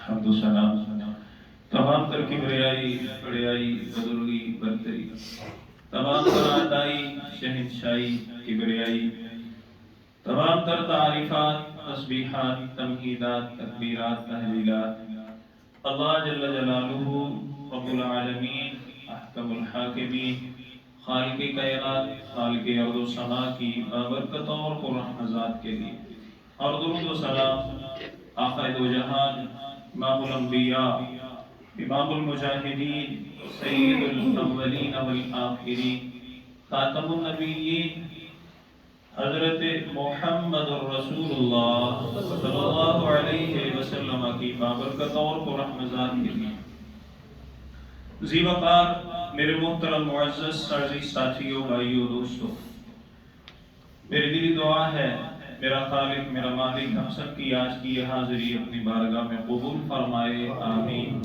حمد و ثنا تمام تر کبریائی بڑیائی بزرگی برتری تمام تر آدائی شہنشائی کبریائی تمام تر تعریفات تسبیحات تمہیدات تکبیرات تحلیلات اللہ جل جلالہ رب العالمین احکم الحاکمین خالق کائنات خالق ارض و سماء کی بابرکتوں اور پررحمت کے لیے اور درود و سلام آقا دو جہان امام الانبیاء امام المجاہدین سید الاولین والآخرین خاتم النبیین حضرت محمد رسول اللہ صلی اللہ علیہ وسلم کی بابرکتوں اور پررحمت کے لیے ذی وقار میرے محترم معزز عزیز ساتھیوں بھائیوں دوستوں، میری دلی دعا ہے میرا خالق میرا مالک ہم سب کی آج کی یہ حاضری اپنی بارگاہ میں قبول فرمائے، آمین۔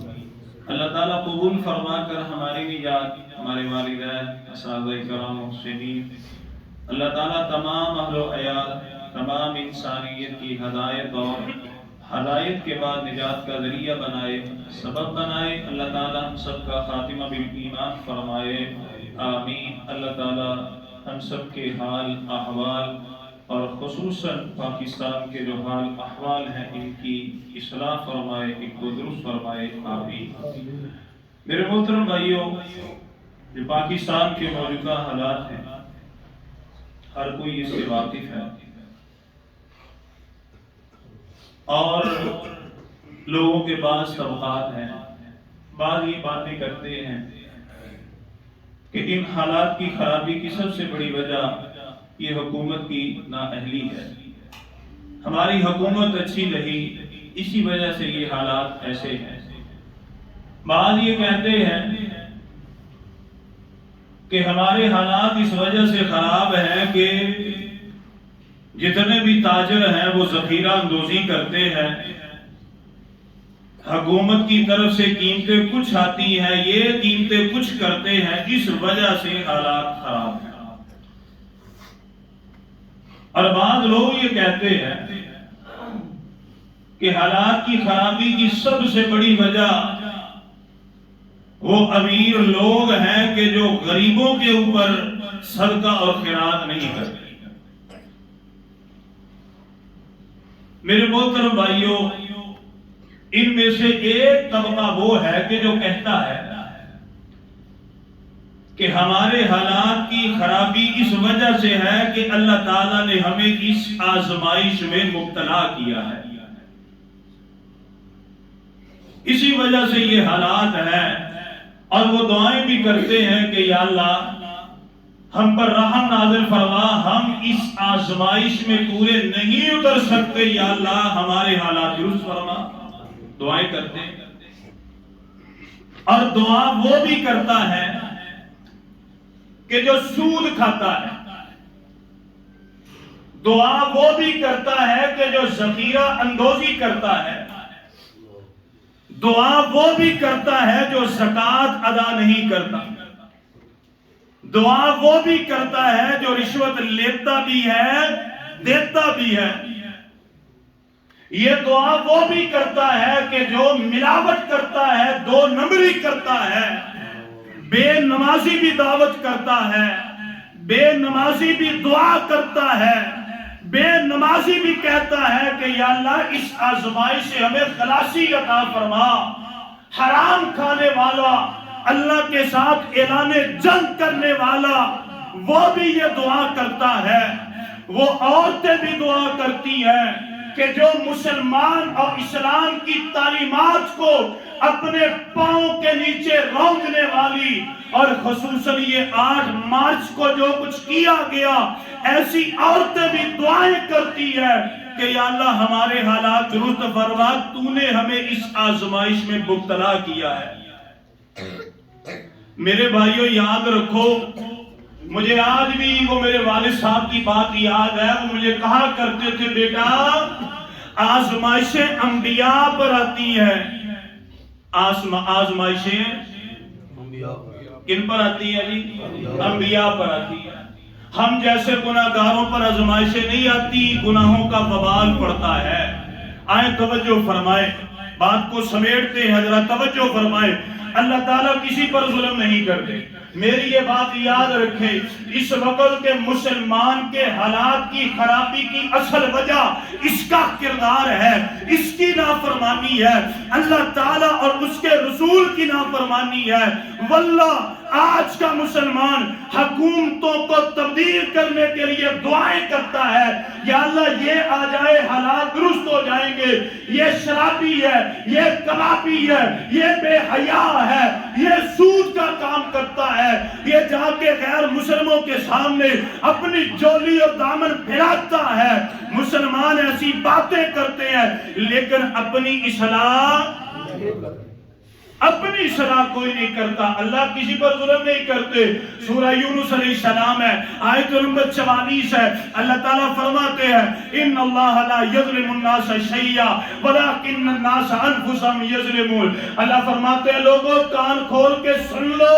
اللہ تعالیٰ قبول فرما کر ہماری نجات، ہمارے والدین، اساتذہ کرام محسنین، اللہ تعالیٰ تمام اہل و عیال، تمام انسانیت کی ہدایت اور ہدایت کے بعد نجات کا ذریعہ بنائے، سبب بنائے۔ اللہ تعالیٰ ہم سب کا خاتمہ بالایمان فرمائے، آمین۔ اللہ تعالیٰ ہم سب کے حال احوال اور خصوصاً پاکستان کے جو حال احوال ہیں ان کی اصلاح فرمائے، ان کو درست فرمائے، آمین۔ میرے محترم بھائیوں، جو پاکستان کے موجودہ حالات ہیں ہر کوئی اس سے واقف ہے اور لوگوں کے بعض طبقات ہیں، بعض یہ باتیں کرتے ہیں کہ ان حالات کی خرابی کی سب سے بڑی وجہ یہ حکومت کی نااہلی ہے، ہماری حکومت اچھی نہیں، اسی وجہ سے یہ حالات ایسے ہیں۔ بعض یہ کہتے ہیں کہ ہمارے حالات اس وجہ سے خراب ہیں کہ جتنے بھی تاجر ہیں وہ ذخیرہ اندوزی کرتے ہیں، حکومت کی طرف سے قیمتیں کچھ آتی ہیں، یہ قیمتیں کچھ کرتے ہیں، اس وجہ سے حالات خراب ہیں۔ اور بعض لوگ یہ کہتے ہیں کہ حالات کی خرابی کی سب سے بڑی وجہ وہ امیر لوگ ہیں کہ جو غریبوں کے اوپر صدقہ اور خیرات نہیں کرتے۔ میرے محترم بھائیوں، ان میں سے ایک طبقہ وہ ہے کہ جو کہتا ہے کہ ہمارے حالات کی خرابی اس وجہ سے ہے کہ اللہ تعالیٰ نے ہمیں اس آزمائش میں مبتلا کیا ہے، اسی وجہ سے یہ حالات ہیں۔ اور وہ دعائیں بھی کرتے ہیں کہ یا اللہ ہم پر رحم نازل فرما، ہم اس آزمائش میں پورے نہیں اتر سکتے، یا اللہ ہمارے حالات درست فرما، دعائیں کرتے ہیں۔ اور دعا وہ بھی کرتا ہے کہ جو سود کھاتا ہے، دعا وہ بھی کرتا ہے کہ جو ذخیرہ اندوزی کرتا ہے، دعا وہ بھی کرتا ہے جو زکوٰۃ ادا نہیں کرتا، دعا وہ بھی کرتا ہے جو رشوت لیتا بھی ہے دیتا بھی ہے، یہ دعا وہ بھی کرتا ہے کہ جو ملاوٹ کرتا ہے، دو نمبری کرتا ہے، بے نمازی بھی دعوت کرتا ہے، بے نمازی بھی دعا کرتا ہے، بے نمازی بھی کہتا ہے کہ یا اللہ اس آزمائش سے ہمیں خلاصی عطا فرما۔ حرام کھانے والا، اللہ کے ساتھ اعلان جنگ کرنے والا، وہ بھی یہ دعا کرتا ہے۔ وہ عورتیں بھی دعا کرتی ہیں کہ جو مسلمان اور اسلام کی تعلیمات کو اپنے پاؤں کے نیچے رونگنے والی، اور خصوصاً یہ 8 مارچ کو جو کچھ کیا گیا، ایسی عورتیں بھی دعائیں کرتی ہے کہ یا اللہ ہمارے حالات درست فرما، تو نے ہمیں اس آزمائش میں مبتلا کیا ہے۔ میرے بھائیوں یاد رکھو، مجھے آج بھی وہ میرے والد صاحب کی بات یاد ہے، وہ مجھے کہا کرتے تھے بیٹا آزمائشیں انبیاء پر آتی ہیں، آزمائشیں کن پر آتی ہیں جی؟ انبیاء پر آتی ہیں۔ ہم جیسے گناہگاروں پر آزمائشیں نہیں آتی، گناہوں کا وبال پڑتا ہے۔ آئیں توجہ فرمائیں، بات کو سمیٹتے ہیں، حضرات توجہ فرمائیں، اللہ تعالیٰ کسی پر ظلم نہیں کرتے۔ میری یہ بات یاد رکھیں، اس وقت کے مسلمان کے حالات کی خرابی کی اصل وجہ اس کا کردار ہے، اس کی نافرمانی ہے، اللہ تعالیٰ اور اس کے رسول کی نافرمانی ہے۔ واللہ آج کا مسلمان حکومتوں کو تبدیل کرنے کے لیے دعائیں کرتا ہے، یا اللہ یہ آ جائے حالات درست ہو جائیں گے، یہ شرابی ہے، یہ کبابی ہے، یہ بے حیا ہے، یہ سود کا کام کرتا ہے، یہ جا کے غیر مسلموں کے سامنے اپنی جولی اور دامن پھیلاتا ہے۔ مسلمان ایسی باتیں کرتے ہیں لیکن اپنی اصلاح کوئی نہیں کرتا۔ اللہ کسی پر ظلم نہیں کرتے۔ سورہ یونس علیہ السلام ہے، آیت نمبر 44 ہے، اللہ تعالیٰ فرماتے ہیں ان اللہ لا یظلم الناس شیئا ولکن الناس انفسهم یظلمون۔ اللہ فرماتے ہیں لوگوں کان کھول کے سن لو،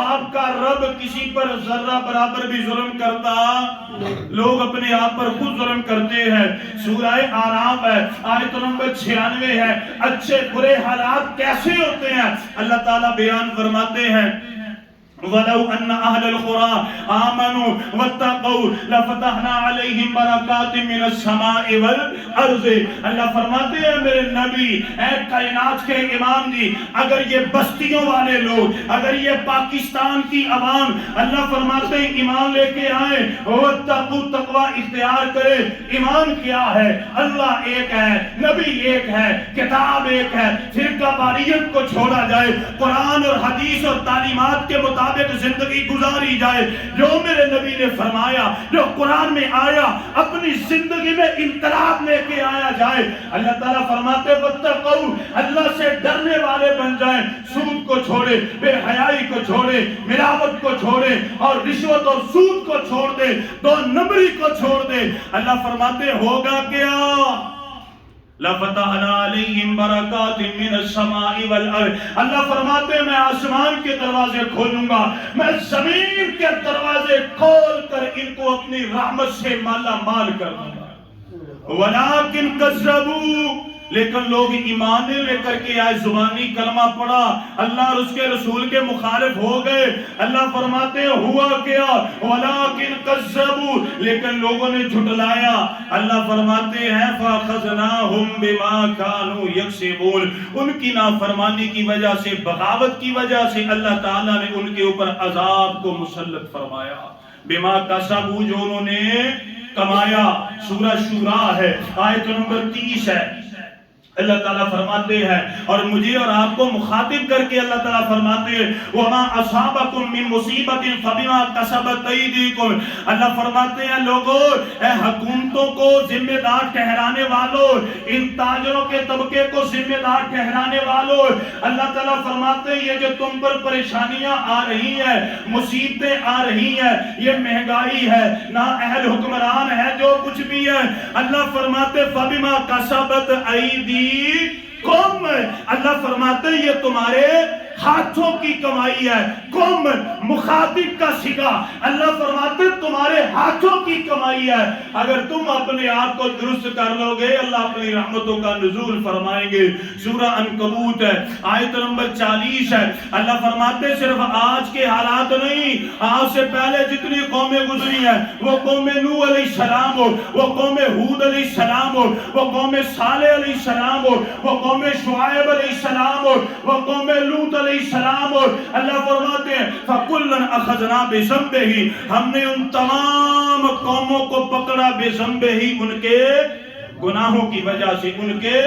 آپ کا رب کسی پر ذرہ برابر بھی ظلم کرتا، لوگ اپنے آپ پر خود ظلم کرتے ہیں۔ سورہ اعراف ہے، آیت نمبر 96 ہے، اچھے برے حالات کیسے ہوتے ہیں اللہ تعالیٰ بیان فرماتے ہیں وَلَوْ أَنَّ أَهْلَ الْقُرَىٰ آمَنُوا وَاتَّقَوْا لَفَتَحْنَا عَلَيْهِمْ بَرَكَاتٍ مِّنَ السَّمَاءِ وَالْأَرْضِ۔ اللہ فرماتے ہیں میرے نبی، اے کائنات کے امام جی، اگر یہ بستیوں والے لوگ، اگر یہ پاکستان کی عوام، اللہ فرماتے ہیں ایمان لے کے آئیں، وَاتَّقُوا تقوی اختیار کرے۔ ایمان کیا ہے؟ اللہ ایک ہے، نبی ایک ہے، کتاب ایک ہے، فرقہ واریت کو چھوڑا جائے، قرآن اور حدیث اور تعلیمات کے مطابق زندگی گزاری جائے، جو میرے نبی نے فرمایا، جو قرآن میں آیا، اپنی زندگی میں انقلاب لے کے آیا جائے۔ اللہ تعالیٰ فرماتے وَاتَّقُوا، اللہ سے ڈرنے والے بن جائیں، سود کو چھوڑے، بے حیائی کو چھوڑے، ملاوٹ کو چھوڑے اور رشوت اور سود کو چھوڑ دے، دو نمبری کو چھوڑ دے۔ اللہ فرماتے ہوگا کیا؟ لَفَتَحْنَا عَلَيْهِمْ بَرَكَاتٍ مِّنَ السَّمَاءِ وَالْأَرْضِ۔ اللہ فرماتے ہیں میں آسمان کے دروازے کھولوں گا، میں زمین کے دروازے کھول کر ان کو اپنی رحمت سے مالا مال کر دوں گا۔ وَلَٰكِن كَذَّبُوا، لیکن لوگ ایمان لے کر کے آئے، زبانی کلمہ پڑا، اللہ اور اس کے رسول کے مخالف ہو گئے۔ اللہ فرماتے ہیں ہوا کیا؟ وَلَٰكِن كَذَّبُوا، لیکن لوگوں نے جھٹلایا۔ اللہ فرماتے ہیں فَأَخَذْنَاهُمْ بِمَا كَانُوا يَكْسِبُونَ، ان کی نافرمانی کی وجہ سے، بغاوت کی وجہ سے اللہ تعالیٰ نے ان کے اوپر عذاب کو مسلط فرمایا۔ بِمَا كَسَبُوا، جو انہوں نے کمایا۔ سورہ شورا ہے، آیت نمبر 30 ہے، اللہ تعالیٰ فرماتے ہیں اور مجھے اور آپ کو مخاطب کر کے اللہ تعالیٰ فرماتے ہیں وَمَا أَصَابَكُم مِّن مُّصِيبَةٍ فَبِمَا كَسَبَتْ أَيْدِيكُمْ۔ اللہ فرماتے ہیں لوگوں، اے حکومتوں کو ذمہ دار ٹھہرانے والوں، ان تاجروں کے طبقے کو ذمہ دار ٹھہرانے والوں، اللہ تعالیٰ فرماتے ہیں یہ جو تم پر پریشانیاں آ رہی ہیں، مصیبتیں آ رہی ہیں، یہ مہنگائی ہے، نا اہل حکمران ہے، جو کچھ بھی ہے، اللہ فرماتے فَبِمَا كَسَبَتْ أَيْدِيكُمْ، اللہ فرماتے ہیں یہ تمہارے ہاتھوں کی کمائی ہے۔ کم مخاطب کا صیغہ، اللہ فرماتے تمہارے ہاتھوں کی کمائی ہے، اگر تم اپنے آپ کو درست کر لو گے اللہ اپنی رحمتوں کا نزول فرمائیں گے۔ سورہ عنکبوت ہے، آیت نمبر 40 ہے، اللہ فرماتے صرف آج کے حالات نہیں، آج سے پہلے جتنی قومیں گزری ہیں، وہ قوم نوح علیہ السلام ہو، وہ قوم ہود علیہ السلام ہو، وہ قوم صالح علیہ السلام ہو، وہ قوم شعیب علیہ السلام ہو، وہ قوم لوط علیہ السلام ہو، اللہ فرماتے ہیں فَكُلًّا أَخَذْنَا بِذَنبِهِ، ہم نے ان تمام قوموں کو پکڑا بِذَنبِهِ، ان کے گناہوں کی وجہ سے، ان کے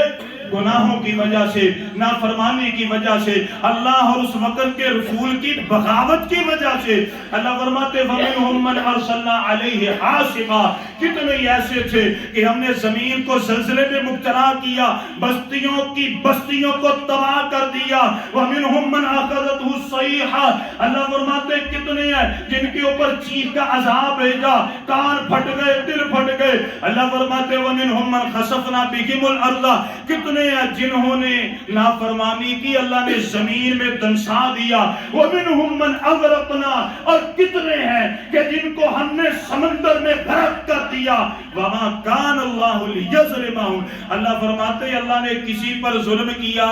گناہوں کی وجہ سے، نافرمانی کی وجہ سے، اللہ اور اس وقت کے رسول کی بغاوت کی وجہ سے۔ اللہ فرماتے وَمِنْهُمْ مَنْ أَرْسَلْنَا عَلَيْهِ حَاصِبًا، کتنے ایسے تھے کہ ہم نے زمین کو زلزلے میں مبتلا کیا، بستیوں کی بستیوں کو تباہ کر دیا۔ وَمِنْهُمْ مَنْ أَخَذَتْهُ الصَّيْحَةُ، اللہ فرماتے کتنے ہیں جن کے اوپر چیخ کا عذاب بھیجا، کان پھٹ گئے، دل پھٹ گئے۔ اللہ فرماتے وَمِنْهُمْ مَنْ خَسَفْنَا بِهِمُ الْأَرْضَ، کتنے کتنے ہیں جنہوں نے نافرمانی کی اللہ نے زمین میں دنسا دیا. وَمِنْهُمْ مَنْ أَغْرَقْنَا اور کتنے ہیں کہ جن کو ہم نے سمندر میں غرق کر دیا. وَمَا كَانَ اللَّهُ لِيَظْلِمَهُمْ اللہ فرماتے ہیں اللہ نے کسی پر ظلم کیا،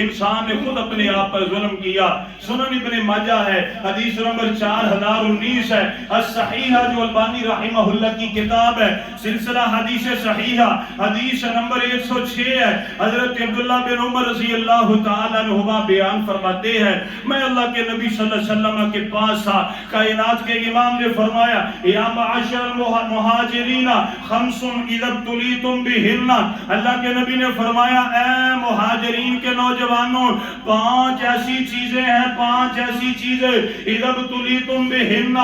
انسان نے خود اپنے آپ پر ظلم کیا. سنن ابن ماجہ ہے، حدیث نمبر 4019 ہے، الصحیحہ جو البانی رحمہ اللہ کی کتاب ہے، سلسلہ حدیث صحیحہ حدیث نمبر 106 ہے. حضرت عبداللہ بن عمر رضی اللہ تعالیٰ عنہما بیان فرماتے ہیں میں اللہ کے نبی صلی اللہ علیہ وسلم کے پاس تھا، کائنات کے امام نے فرمایا یا معاشر المہاجرین خمس اذا ابتلیتم بہن، اللہ کے نبی نے فرمایا اے مہاجرین کے نوجوانوں، 5 ایسی چیزیں ہیں، 5 ایسی چیزیں اذا ابتلیتم بہن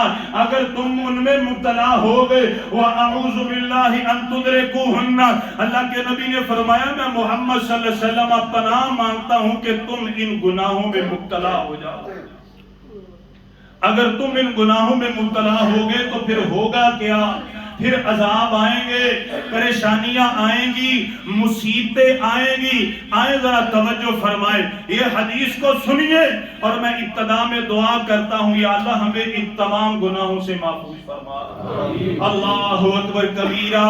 اگر تم ان میں مبتلا ہو گئے، وَأَعُوذُ بِاللَّهِ أَن تُدْرِكُوهُنَّ اللہ کے نبی نے فرمایا میں محمد صلی اللہ علیہ وسلم پناہ مانگتا ہوں کہ تم ان گناہوں میں مبتلا ہو جاؤ. اگر تم ان گناہوں میں مبتلا ہوگے تو پھر ہوگا کیا؟ پھر عذاب آئیں گے، پریشانیاں آئیں گی، مصیبتیں آئیں گی. آئے ذرا توجہ فرمائے، یہ حدیث کو سنیے اور میں ابتدا میں دعا کرتا ہوں یا اللہ ہمیں ان تمام گناہوں سے محفوظ فرما. اللہ اکبر کبیرہ.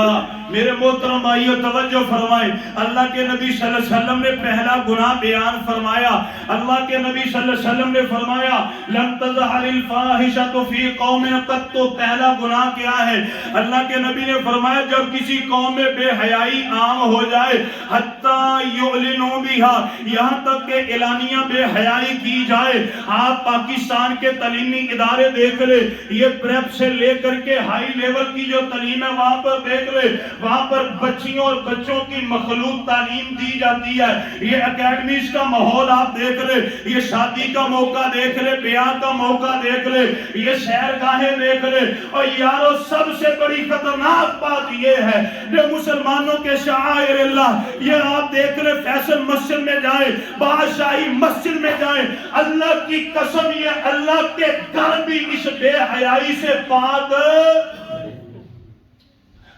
میرے محترم بھائیو توجہ فرمائے، اللہ کے نبی صلی اللہ علیہ وسلم نے پہلا گناہ بیان فرمایا. اللہ کے نبی صلی اللہ علیہ وسلم نے فرمایا لن تظہر الفاحشۃ فی قوم قط. پہلا گناہ کیا ہے؟ اللہ کے نبی نے فرمایا جب کسی قوم میں بے حیائی عام ہو جائے حتی یعلنوا بہا یہاں تک کہ اعلانیہ بے حیائی کی جائے. آپ پاکستان کے تعلیمی ادارے دیکھ لے، یہ پریپ سے لے کر کے ہائی لیول کی جو تعلیم ہے وہاں پر دیکھ لے، وہاں پر بچیوں اور بچوں کی مخلوط تعلیم دی جاتی ہے. یہ اکیڈمیز کا ماحول آپ دیکھ لے، یہ شادی کا موقع دیکھ لے، بیاہ کا موقع دیکھ لے، یہ سیر گاہیں دیکھ لے. اور یارو سب سے بڑی خطرناک بات یہ ہے جو مسلمانوں کے شعائر اللہ، یہ آپ دیکھ لے فیصل مسجد میں جائیں، بادشاہی مسجد میں جائیں، اللہ کی قسم یہ اللہ کے گھر بھی اس بے حیائی سے پاک.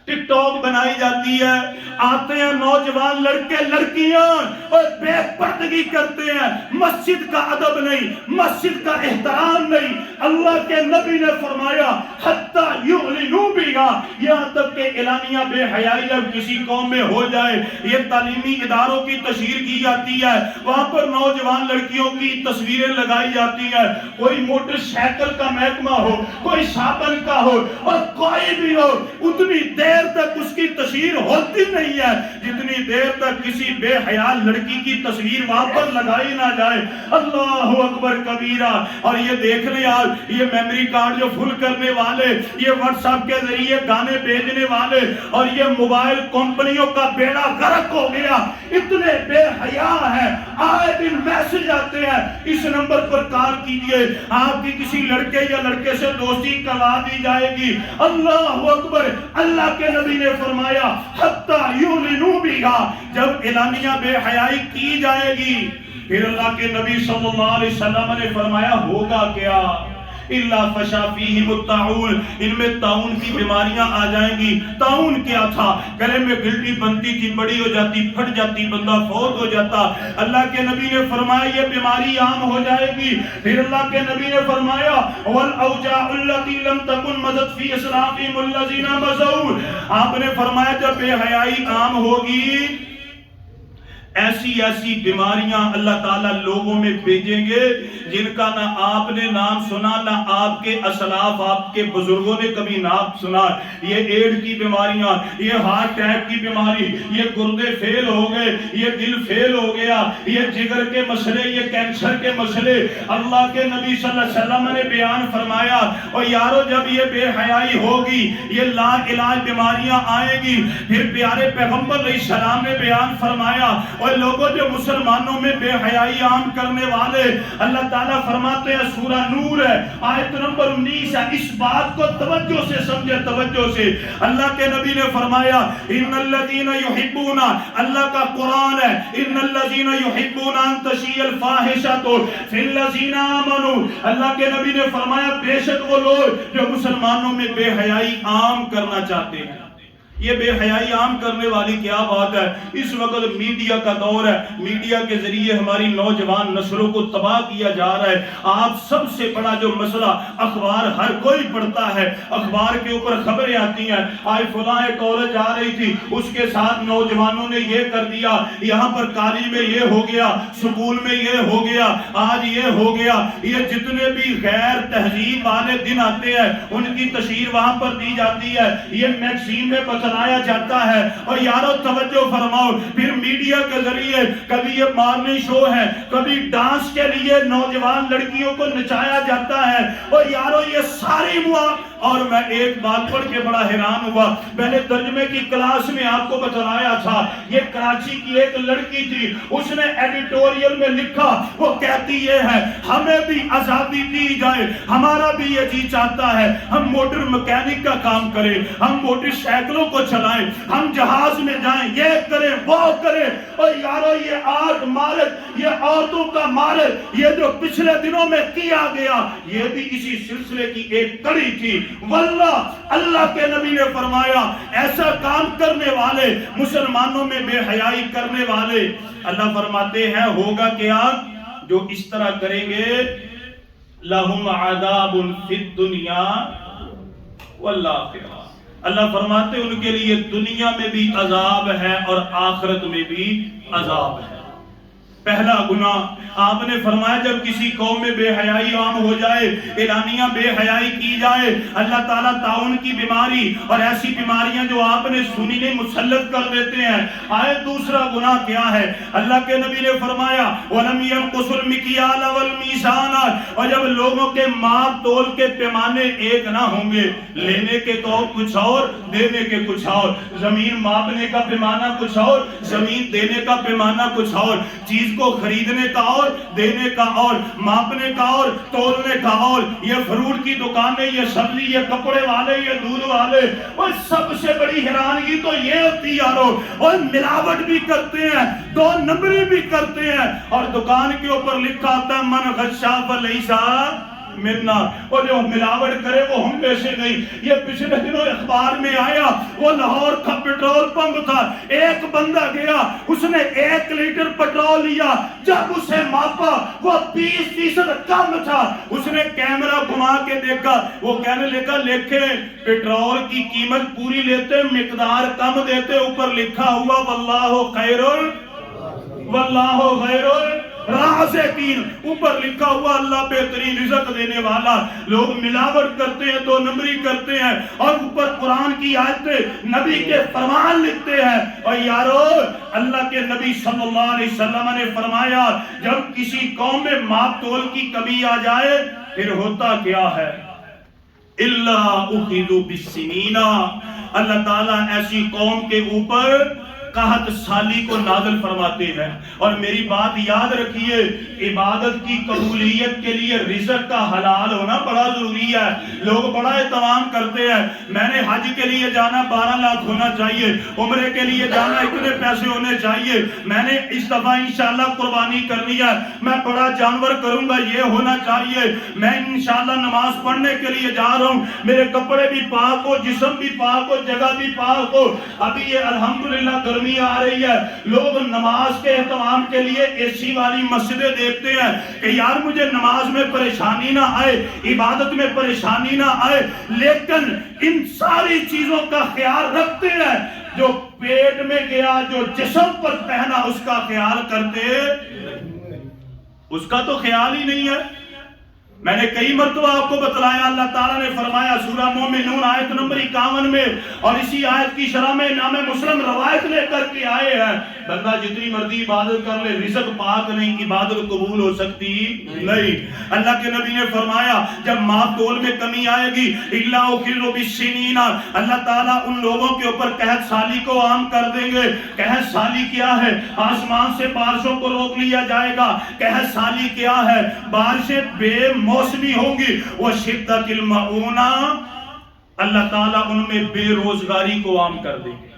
ٹک ٹاک بنائی جاتی ہے، آتے ہیں نوجوان لڑکے لڑکیاں اور بے پردگی کرتے ہیں. مسجد کا ادب نہیں، مسجد کا احترام نہیں. اللہ کے نبی نے فرمایا حتی یعلنوا بہا یہاں تک کہ اعلانیہ بے حیائی جب کسی قوم میں ہو جائے. یہ تعلیمی اداروں کی تشہیر کی جاتی ہے، وہاں پر نوجوان لڑکیوں کی تصویریں لگائی جاتی ہیں. کوئی موٹر سائیکل کا محکمہ ہو، کوئی صابن کا ہو اور کوئی بھی ہو، اتنی دیر تک اس کی تشہیر ہوتی نہیں ہے جتنی دیر تک کسی بے حیا لڑکی کی تصویر وہاں پر لگائی نہ جائے. اللہ اکبر کبیرہ. اور یہ دیکھ لیں آپ، یہ میموری کارڈ جو فل کرنے والے، یہ واٹس ایپ کے ذریعے گانے بھیجنے والے اور یہ موبائل کمپنیوں کا بیڑا غرق ہو گیا. اتنے بے حیا ہیں، آئے دن میسج آتے ہیں اس نمبر پر کال کیجئے، آپ کی کسی لڑکے یا لڑکے سے دوستی کروا دی جائے گی. اللہ اکبر. اللہ کے نبی نے فرمایا حتی یعلنوا بہا جب اعلانیہ بے حیائی کی جائے گی. پھر اللہ کے نبی صلی اللہ علیہ وسلم نے فرمایا ہوگا کیا؟ الا فشا فیہم الطاعون ان میں طاعون کی بیماریاں آ جائیں گی. طاعون کیا تھا؟ گلے میں گلٹی بنتی تھی، بڑی ہو جاتی، پھٹ جاتی، بندہ فوت ہو جاتا. اللہ کے نبی نے فرمایا یہ بیماری عام ہو جائے گی. پھر اللہ کے نبی نے فرمایا والاوجاع التي لم تكن مضت في اسلافهم الذين مضوا آپ نے فرمایا جب بے حیائی عام ہوگی ایسی ایسی بیماریاں اللہ تعالیٰ لوگوں میں بھیجیں گے جن کا نہ آپ نے نام سنا، نہ آپ کے اسلاف آپ کے بزرگوں نے کبھی نام سنا. یہ ایڈ کی بیماریاں، یہ ہارٹ اٹیک کی بیماری، یہ گردے فیل ہو گئے، یہ دل فیل ہو گیا، یہ جگر کے مسئلے، یہ کینسر کے مسئلے. اللہ کے نبی صلی اللہ علیہ وسلم نے بیان فرمایا اور یارو جب یہ بے حیائی ہوگی یہ لا علاج بیماریاں آئیں گی. پھر پیارے پیغمبر علیہ السلام نے بیان فرمایا اور لوگوں جو مسلمانوں میں بے حیائی عام کرنے والے، اللہ تعالیٰ فرماتے ہیں سورہ نور ہے آیت نمبر 19 ہے. اس بات کو توجہ سے سمجھے، توجہ سے. اللہ کے نبی نے فرمایا ان الذین یحبون، اللہ کا قرآن ہے، ان الذین یحبون ان تشیع الفاحشۃ فی الذین آمنوا. اللہ کے نبی نے فرمایا بے شک وہ لوگ جو مسلمانوں میں بے حیائی عام کرنا چاہتے ہیں. یہ بے حیائی عام کرنے والی کیا بات ہے؟ اس وقت میڈیا کا دور ہے، میڈیا کے ذریعے ہماری نوجوان نسلوں کو تباہ کیا جا رہا ہے۔ آپ سب سے بڑا جو مسئلہ، اخبار ہر کوئی پڑھتا ہے، اخبار کے اوپر خبریں آتی ہیں، آج فلاں کالج آ رہی تھی، اس کے ساتھ نوجوانوں نے یہ کر دیا، یہاں پر کالج میں یہ ہو گیا، سکول میں یہ ہو گیا، آج یہ ہو گیا۔ یہ جتنے بھی غیر تہذیب والے دن آتے ہیں ان کی تشہیر وہاں پر دی جاتی ہے، یہ میگزین میں بتلایا جاتا ہے۔ اور یارو توجہ فرماؤ، پھر میڈیا کے ذریعے کبھی یہ مارننگ شو ہے، کبھی ڈانس کے لیے نوجوان لڑکیوں کو نچایا جاتا ہے۔ اور یارو یہ ساری اور میں ایک بات پڑھ کے بڑا حیران ہوا، میں نے ترجمے کی کلاس میں آپ کو بتلایا تھا، یہ کراچی کی ایک لڑکی تھی، اس نے ایڈیٹوریل میں لکھا، وہ کہتی یہ ہے ہمیں بھی آزادی دی جائے، ہمارا بھی یہ جی چاہتا ہے ہم موٹر مکینک کا کام کریں، ہم موٹر سائیکلوں کو چلائیں، ہم جہاز میں جائیں، یہ کریں وہ کریں۔ اور یارو یہ آرٹ مارک، یہ عورتوں کا مارک، یہ جو پچھلے دنوں میں کیا گیا، یہ بھی اسی سلسلے کی ایک کڑی تھی۔ واللہ اللہ کے نبی نے فرمایا ایسا کام کرنے والے، مسلمانوں میں بے حیائی کرنے والے، اللہ فرماتے ہیں ہوگا کیا؟ جو اس طرح کریں گے لَهُمْ عَذَابٌ فِي الدُّنْيَا وَالْآخِرَةِ، اللہ فرماتے ان کے لیے دنیا میں بھی عذاب ہے اور آخرت میں بھی عذاب ہے۔ پہلا گناہ آپ نے فرمایا جب کسی قوم میں بے حیائی عام ہو جائے، اعلانیہ بے حیائی کی جائے، اللہ تعالیٰ طاعون کی بیماری اور ایسی بیماریاں جو آپ نے سنی نہیں مسلط کر دیتے ہیں۔ آئے دوسرا گناہ کیا ہے؟ اللہ کے نبی نے فرمایا وَلَمْ يَنْقُصُ الْمِكْيَالَ وَالْمِيزَانَ، اور جب لوگوں کے ماپ تول کے پیمانے ایک نہ ہوں گے، لینے کے تو کچھ اور، دینے کے کچھ اور، زمین ماپنے کا پیمانہ کچھ اور، زمین دینے کا پیمانہ کچھ اور، چیز کو خریدنے کا اور، دینے کا اور، ماپنے کا اور، تولنے کا اور۔ یہ فروٹ کی دکانیں، یہ سبزی، یہ کپڑے والے، یہ دودھ والے، اور سب سے بڑی حیرانگی تو یہ ہوتی یارو، اور ملاوٹ بھی کرتے ہیں، دو نمبری بھی کرتے ہیں، اور دکان کے اوپر لکھا آتا ہے من غشا فلیسا منا، اور جو ملاوٹ کرے وہ ہم میں سے نہیں۔ یہ پچھلے دنوں اخبار میں آیا، وہ لاہور کا پیٹرول پمپ تھا، ایک بندہ گیا، اس نے 1 لیٹر پیٹرول لیا، جب اسے ماپا وہ 20% کم تھا، اس نے کیمرہ گھما کے دیکھا، وہ کہنے لگا لیکھیں پیٹرول کی قیمت پوری لیتے مقدار کم دیتے، اوپر لکھا ہوا واللہ خیر واللہ خیر رازقین، اوپر لکھا ہوا اللہ بہترین رزق دینے والا۔ لوگ ملاوٹ کرتے ہیں، دو نمبری کرتے ہیں، اور اوپر قرآن کی آیتیں، نبی کے فرمان لکھتے ہیں۔ اور یارو اللہ کے نبی صلی اللہ علیہ وسلم نے فرمایا جب کسی قوم میں ماپ تول کی کمی آ جائے پھر ہوتا کیا ہے؟ الا اخذوا بالسنین، اللہ تعالیٰ ایسی قوم کے اوپر قحط سالی کو نازل فرماتے ہیں۔ اور میری بات یاد رکھیے، عبادت کی قبولیت کے لیے رزق کا حلال ہونا بڑا ضروری ہے۔ لوگ بڑا اہتمام کرتے ہیں، میں نے حج کے لیے جانا 12 لاکھ ہونا چاہیے، عمرے کے لیے جانا اتنے پیسے ہونے چاہیے، میں نے اس دفعہ انشاءاللہ قربانی کرنی ہے، میں بڑا جانور کروں گا، یہ ہونا چاہیے، میں انشاءاللہ نماز پڑھنے کے لیے جا رہا ہوں، میرے کپڑے بھی پاک ہو، جسم بھی پاک ہو، جگہ بھی پاک ہو۔ ابھی یہ الحمدللہ گرمی آ رہی ہے، لوگ نماز کے اہتمام کے لیے اے سی والی مسجدیں دیکھتے ہیں کہ یار مجھے نماز میں پریشانی نہ آئے، عبادت میں پریشانی نہ آئے، لیکن ان ساری چیزوں کا خیال رکھتے ہیں۔ جو پیٹ میں گیا، جو جسم پر پہنا، اس کا خیال کرتے، اس کا تو خیال ہی نہیں ہے۔ میں نے کئی مرتبہ آپ کو بتلایا، اللہ تعالیٰ نے فرمایا سورہ مومنون آیت نمبر 51 میں، اور اسی آیت کی شرح میں امام مسلم روایت لے کر کے آئے ہیں، بندہ جتنی مرضی عبادت کر لے، رزق پاک نہیں، عبادت قبول ہو سکتی نہیں۔ اللہ کے نبی نے فرمایا جب ماپ تول میں کمی آئے گی الا اخذوا بالسنین، اللہ تعالیٰ ان لوگوں کے اوپر قحط سالی کو عام کر دیں گے۔ قحط سالی کیا ہے؟ آسمان سے بارشوں کو روک لیا جائے گا۔ قحط سالی کیا ہے؟ بارشیں بے موسمی ہوں گی۔ وہ شدت المعونہ، اللہ تعالیٰ ان میں بے روزگاری کو عام کر دیں گے۔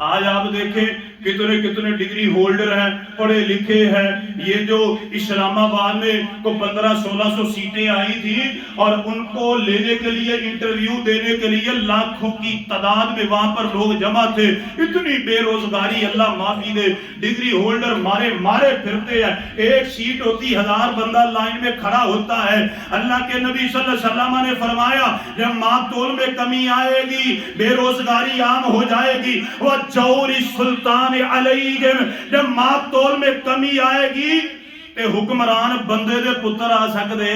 آج آپ دیکھیں کتنے کتنے ڈگری ہولڈر ہیں، پڑھے لکھے ہیں. یہ جو اسلام آباد میں کو 1500-1600 سیٹیں آئی تھی اور ان کو لینے کے لیے انٹرویو دینے کے لیے لاکھوں کی تعداد میں وہاں پر لوگ جمع تھے. اتنی بے روزگاری، اللہ معافی دے. ڈگری ہولڈر مارے پھرتے ہیں. ایک سیٹ ہوتی 1000 بندہ لائن میں کھڑا ہوتا ہے. اللہ کے نبی صلی اللہ علیہ وسلم نے فرمایا جب ماپ تول میں کمی آئے گی، بے روزگاری عام ہو جائے گی، وہ جور سلطان علیہم، جب ماپ تول میں کمی آئے گی تے حکمران بندے دے پتر آ سکتے،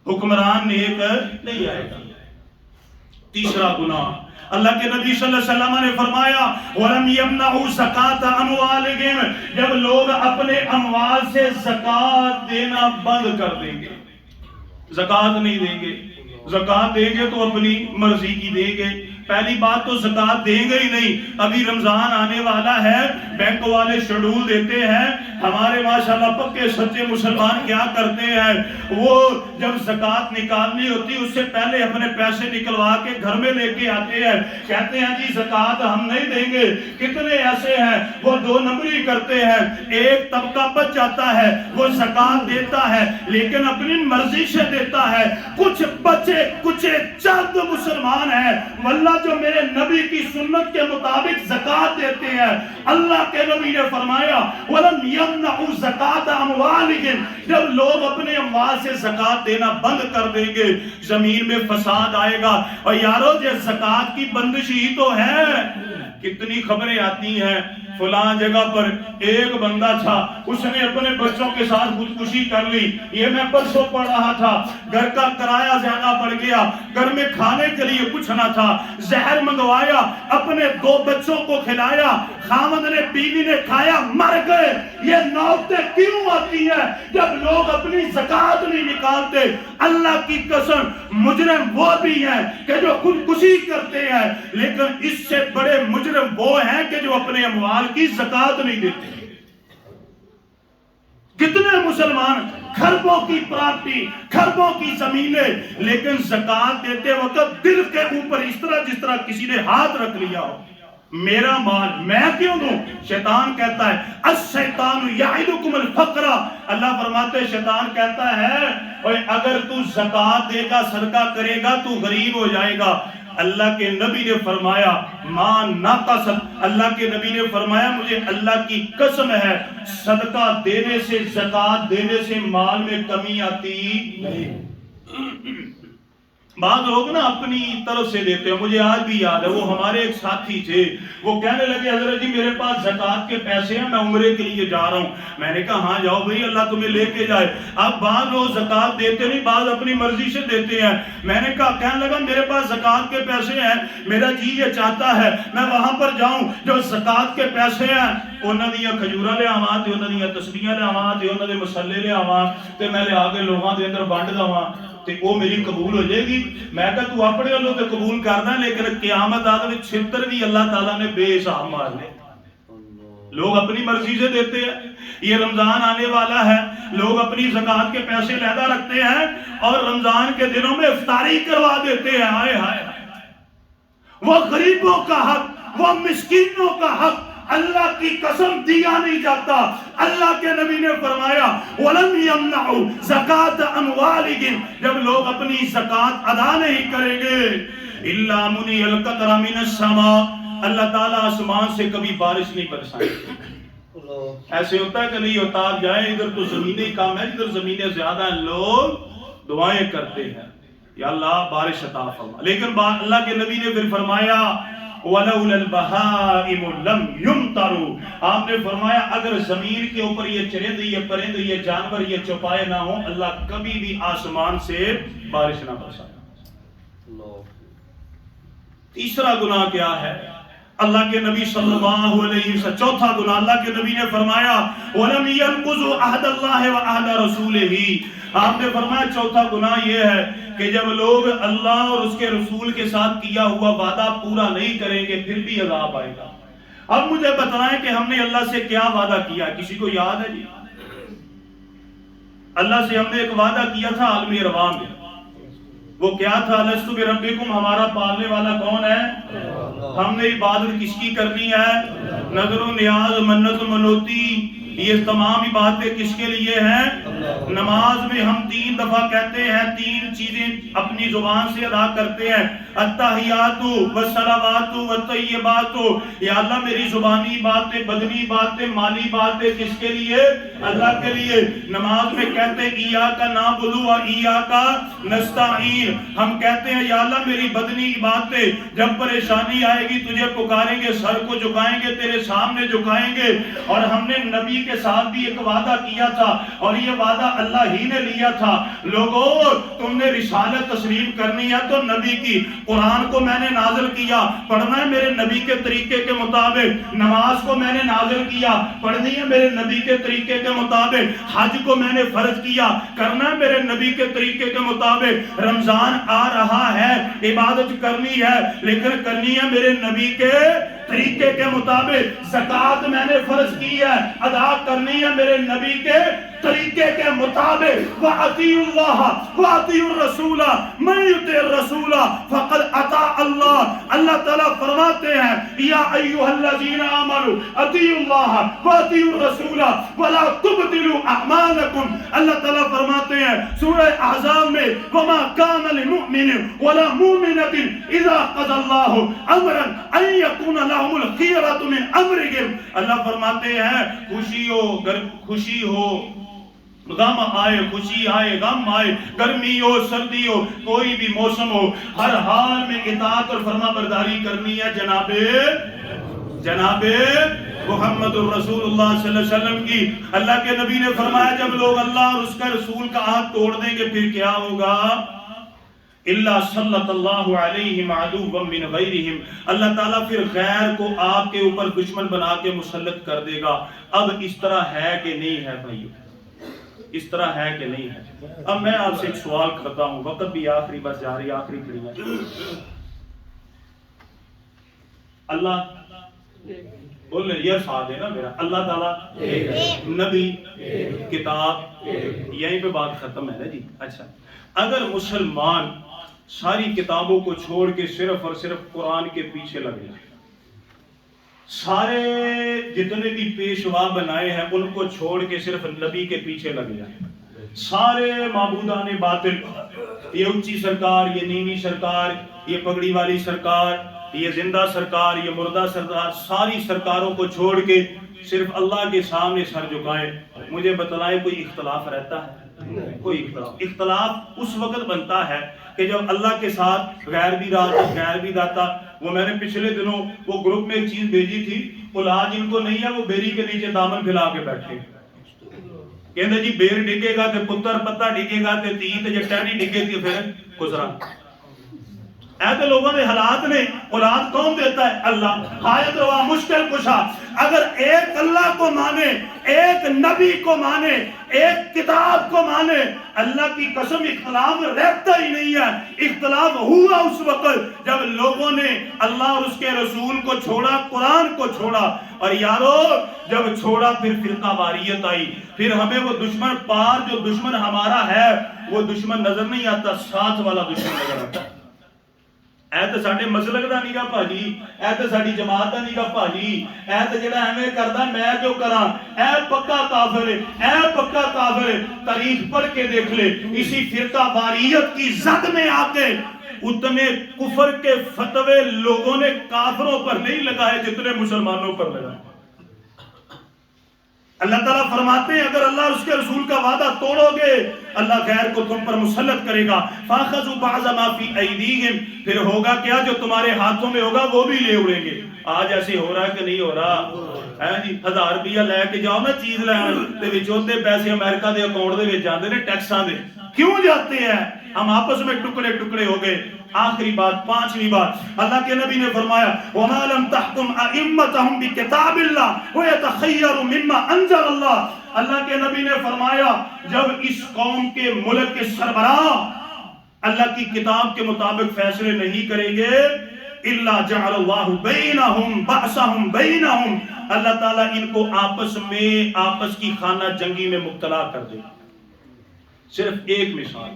حکمران نیک نہیں آئے گا. تیسرا گناہ اللہ کے نبی صلی اللہ علیہ وسلم نے فرمایا وَلَمْ يَمْنَعُوا زَكَاةَ أَمْوَالِهِمْ، جب لوگ اپنے اموال سے زکوٰۃ دینا بند کر دیں گے، زکوٰۃ نہیں دیں گے. زکوٰۃ دیں گے تو اپنی مرضی کی دیں گے. پہلی بات تو زکوٰۃ دیں گے ہی نہیں. ابھی رمضان آنے والا ہے، بینک والے شیڈول دیتے ہیں. ہمارے ماشاءاللہ پکے سچے مسلمان کیا کرتے ہیں، وہ جب زکوٰۃ نکالنی ہوتی اس سے پہلے اپنے پیسے نکلوا کے گھر میں لے کے آتے ہیں، کہتے ہیں جی زکوٰۃ ہم نہیں دیں گے. کتنے ایسے ہیں وہ 2 نمبری کرتے ہیں. ایک طبقہ بچ جاتا ہے، وہ زکوٰۃ دیتا ہے لیکن اپنی مرضی سے دیتا ہے. کچھ بچے کچھ چند مسلمان ہیں واللہ جو میرے نبی کی سنت کے مطابق زکوٰۃ دیتے ہیں. اللہ کے نبی نے فرمایا وَلَمْ يَمْنَعُوا زَكَاةَ أَمْوَالِهِمْ، جب لوگ اپنے اموال سے زکوٰۃ دینا بند کر دیں گے زمین میں فساد آئے گا. اور یارو یہ زکوٰۃ کی بندش ہی تو ہے. کتنی خبریں آتی ہیں فلاں جگہ پر ایک بندہ تھا، اس نے اپنے بچوں کے ساتھ خودکشی کر لی. یہ میں پرسوں پڑھ رہا تھا. گھر کا کرایہ زیادہ بڑھ گیا، گھر میں کھانے کے لیے کچھ نہ تھا، زہر منگوایا، اپنے 2 بچوں کو کھلایا، خامد نے بیوی نے کھایا، مر گئے. یہ نوبتیں کیوں آتی ہیں جب لوگ اپنی زکوٰۃ نہیں نکالتے؟ اللہ کی قسم مجرم وہ بھی ہیں کہ جو خودکشی کرتے ہیں، لیکن اس سے بڑے مجرم وہ ہیں کہ جو اپنے اموال کی زکوٰۃ نہیں دیتے. کتنے مسلمان خربوں کی پراپرٹی، خربوں کی زمینیں، لیکن زکوٰۃ دیتے وقت دل کے اوپر اس طرح جس طرح کسی نے ہاتھ رکھ لیا ہو، میرا مال میں کیوں دوں؟ شیطان کہتا ہے الشیطان یعدکم الفقر. اللہ فرماتے ہیں شیطان کہتا ہے اگر تو زکوٰۃ دے گا، صدقہ کرے گا تو غریب ہو جائے گا. اللہ کے نبی نے فرمایا ماں ناقصت، اللہ کے نبی نے فرمایا مجھے اللہ کی قسم ہے صدقہ دینے سے، زکوٰۃ دینے سے مال میں کمی آتی نہیں. بعض لوگ نا اپنی طرف سے دیتے ہیں. مجھے آج بھی یاد ہے وہ ہمارے ایک ساتھی تھے، وہ کہنے لگے حضرت جی میرے پاس زکوٰۃ کے پیسے ہیں، میں عمرے کے لیے جا رہا ہوں. میں نے کہا ہاں جاؤ بھائی، اللہ تمہیں لے کے جائے. اب بعض لوگ زکوٰۃ دیتے نہیں، بعض اپنی مرضی سے دیتے ہیں. میں نے کہا کہنے لگا میرے پاس زکوٰۃ کے پیسے ہیں، میرا جی یہ چاہتا ہے میں وہاں پر جاؤں جو زکوٰۃ کے پیسے ہیں انہاں دیاں کھجوراں لے آواں تے انہاں دیاں تسبیحاں لے آواں تے انہاں دے مصلے لے آواں تے میں لے آ کے لوگاں دے اندر ونڈ دواں تے وہ میری قبول ہو جائے گی. میں کہا تو اپنے والوں تے قبول کرنا، لیکن قیامت آدمی چھتر بھی اللہ تعالیٰ نے بے حساب مارنے. لوگ اپنی مرضی سے دیتے ہیں. یہ رمضان آنے والا ہے، لوگ اپنی زکوٰۃ کے پیسے علیحدہ رکھتے ہیں اور رمضان کے دنوں میں افطاری کروا دیتے ہیں. ہائے ہائے، وہ غریبوں کا حق، وہ مسکینوں کا حق اللہ کی قسم دیا نہیں جاتا. اللہ کے نبی نے فرمایا وَلَمْ يَمْنَعُوا زَكَاةَ أَمْوَالِهِمْ، جب لوگ اپنی زکوٰۃ ادا نہیں کریں گے إِلَّا مُنِيَ الْقَطْرَ مِنَ السَّمَاءِ، اللہ تعالیٰ آسمان سے کبھی بارش نہیں برسائے. ایسے ہوتا ہے کہ نہیں ہوتا؟ آپ جائیں ادھر تو زمینیں کم ہے، ادھر زمینیں زیادہ ہیں، لوگ دعائیں کرتے ہیں یا اللہ بارش عطا فرما. لیکن اللہ کے نبی نے پھر فرمایا وَلَوْلَا الْبَهَائِمُ لَمْ يُمْطَرُوا، آپ نے فرمایا اگر زمین کے اوپر یہ چرند، یہ پرند، یہ جانور، یہ چوپائے نہ ہوں، اللہ کبھی بھی آسمان سے بارش نہ برسائے. تیسرا گناہ کیا ہے؟ اللہ کے نبی صلی اللہ علیہ وسلم، چوتھا گناہ اللہ کے نبی نے فرمایا وَلَمْ يَنْقُضُوا عَهْدَ اللَّهِ وَعَهْدَ رَسُولِهِ، آپ نے فرمایا چوتھا گناہ یہ ہے کہ جب لوگ اللہ اور اس کے رسول کے ساتھ کیا ہوا وعدہ پورا نہیں کریں گے پھر بھی عذاب آئے گا. اب مجھے بتائیں کہ ہم نے اللہ سے کیا وعدہ کیا؟ کسی کو یاد ہے جی؟ اللہ سے ہم نے ایک وعدہ کیا تھا عالم ارواح میں. وہ کیا تھا؟ لست بربکم، ہمارا پالنے والا کون ہے؟ ہم نے عبادت کس کی کرنی ہے؟ نظر و نیاز، منت و منوتی، یہ تمام ہی باتیں کس کے لیے ہیں؟ نماز میں ہم 3 دفعہ کہتے ہیں، 3 چیزیں اپنی زبان سے ادا کرتے ہیں، التحیات والصلوات والطیبات۔ یا اللہ میری زبانی باتیں، بدنی باتیں، مالی باتیں کس کے لیے؟ اللہ کے لیے۔ نماز میں کہتے ہیں ایاک نعبد و ایاک نستعین، ہم کہتے ہیں یا اللہ میری بدنی باتیں، جب پریشانی آئے گی تجھے پکاریں گے، سر کو جھکائیں گے، تیرے سامنے جھکائیں گے۔ اور ہم نے نبی کے ساتھ بھی ایک وعدہ کیا تھا، اور یہ وعدہ اللہ ہی نے لیا تھا، لوگوں تم نے رسالت تسلیم کرنی ہے تو نبی کی، قرآن کو میں نے نازل کیا، پڑھنا ہے میرے نبی کے طریقے کے مطابق، نماز کو میں نے نازل کیا، پڑھنی ہے میرے نبی کے طریقے کے مطابق، حج کو میں نے فرض کیا، کرنا ہے میرے نبی کے طریقے کے مطابق، رمضان آ رہا ہے، عبادت کرنی ہے لیکن کرنی ہے میرے نبی کے طریقے کے مطابق، زکوٰۃ میں نے فرض کی ہے، ادا کرنی ہے میرے نبی کے طریقے کے مطابق، وَأَطِيعُوا اللَّهَ وَأَطِيعُوا الرَّسُولَ مَن يُطِعِ الرَّسُولَ فَقَدْ أَطَاعَ اللَّهَ۔ اللہ تعالیٰ فرماتے ہیں یا ایھا الذین آمنوا اطیعوا اللہ وَأَطِيعُوا الرَّسُولَ وَلَا تُبْطِلُوا أَعْمَالَکُم۔ اللہ تعالیٰ فرماتے ہیں سورہ احزاب میں وَمَا كَانَ لِمُؤْمِنٍ وَلَا مُؤْمِنَةٍ إِذَا قَضَى اللَّهُ أَمْرًا أَن يَكُونَ لَهُمُ الْخِيَرَةُ مِنْ أَمْرِهِمْ۔ اللہ فرماتے ہیں خوشی ہو غم آئے، خوشی آئے غم آئے، گرمی ہو سردی ہو، کوئی بھی موسم ہو، ہر حال میں اطاعت اور فرما برداری کرنی ہے جناب محمد الرسول اللہ صلی اللہ علیہ وسلم کی۔ اللہ کے نبی نے فرمایا جب لوگ اللہ اور اس کا رسول کا عہد توڑ دیں گے پھر کیا ہوگا؟ اللہ سلط اللہ علیہم عدوا من غیرہم، اللہ تعالیٰ پھر غیر کو آپ کے اوپر دشمن بنا کے مسلط کر دے گا۔ اب اس طرح ہے کہ نہیں ہے بھائیو؟ اس طرح ہے کہ نہیں ہے؟ اب میں آپ سے ایک سوال کرتا ہوں، وقت بھی آخری بس جا رہی، آخری کھڑی ہے۔ اللہ بول رہے یہ ساتھ ہے نا میرا، اللہ تعالیٰ نبی کتاب، یہیں پہ بات ختم ہے نا جی۔ اچھا اگر مسلمان ساری کتابوں کو چھوڑ کے صرف اور صرف قرآن کے پیچھے لگ جائے، سارے جتنے بھی پیشوا بنائے ہیں ان کو چھوڑ کے صرف نبی کے پیچھے لگ جائے، سارے معبودان باطل، یہ اونچی سرکار، یہ نیوی سرکار، یہ پگڑی والی سرکار، یہ زندہ سرکار، یہ مردہ سرکار، ساری سرکاروں کو چھوڑ کے صرف اللہ کے سامنے سر جھکائیں، مجھے بتلائیں کوئی اختلاف رہتا ہے؟ کوئی اختلاف اس وقت بنتا ہے کہ جب اللہ کے ساتھ غیر بھی رہتا۔ وہ میں نے پچھلے دنوں وہ گروپ میں ایک چیز بھیجی تھی، اولاد جن کو نہیں ہے وہ بیری کے نیچے دامن پھیلا کے بیٹھے، کہتے جی بیر ڈگے گا تے پتر پتا ڈگے گا تے تین جے ٹہنی ڈگے تے پھر گزرا۔ ایسے لوگوں نے حالات نے، اولاد کون دیتا ہے؟ اللہ۔ حاجت روا مشکل کشا، اگر ایک اللہ کو مانے، ایک نبی کو مانے، ایک کتاب کو مانے، اللہ کی قسم اختلاف رہتا ہی نہیں ہے۔ اختلاف ہوا اس وقت جب لوگوں نے اللہ اور اس کے رسول کو چھوڑا، قرآن کو چھوڑا، اور یارو جب چھوڑا پھر فرقہ واریت آئی، پھر ہمیں وہ دشمن پار جو دشمن ہمارا ہے وہ دشمن نظر نہیں آتا، ساتھ والا دشمن نظر آتا ہے۔ اے تے ساڈے مسلک دا نہیں گا بھاجی، اے تے ساڈی جماعت دا نہیں گا بھاجی، اے تے جڑا ایویں کردا میں کیوں کراں، اے پکا کافر ہے، اے پکا کافر ہے۔ تاریخ پڑھ کے دیکھ لے، اسی فرقہ واریت کی زد میں آ کے اتنے کفر کے فتوے لوگوں نے کافروں پر نہیں لگائے جتنے مسلمانوں پر لگائے۔ اللہ تعالیٰ فرماتے ہیں اگر اللہ اور اس کے رسول کا وعدہ توڑو گے اللہ غیر کو تم پر مسلط کرے گا۔ فَأَخَذُوا بَعْضَ مَا فِي أَيْدِيهِمْ، پھر ہوگا کیا جو تمہارے ہاتھوں میں ہوگا وہ بھی لے اڑیں گے۔ آج ایسے ہو رہا ہے کہ نہیں ہو رہا؟ جی 1000 روپیہ لے کے جاؤ نا چیز لین تے وچوں پیسے امریکہ دے اکاؤنٹ دے وچ جاندے نے ٹیکساں دے، کیوں جاتے ہیں؟ ہم آپس میں ٹکڑے ٹکڑے ہو گئے۔ آخری بات، پانچویں بات، اللہ کے نبی نے فرمایا وَمَا لَمْ تَحْكُمْ أَئِمَّتَهُمْ بِكِتَابِ اللَّهِ وَيَتَخَيَّرُ مِمَّا أَنزَلَ اللَّهُ۔ اللہ کے نبی نے فرمایا جب اس قوم کے ملک کے سربراہ اللہ کی کتاب کے مطابق فیصلے نہیں کریں گے إِلَّا جَعَلَ اللَّهُ بَيْنَهُمْ بَأْسَهُمْ بَيْنَهُمْ، اللہ تعالیٰ ان کو آپس کی خانہ جنگی میں مبتلا کر دے۔ صرف ایک مثال،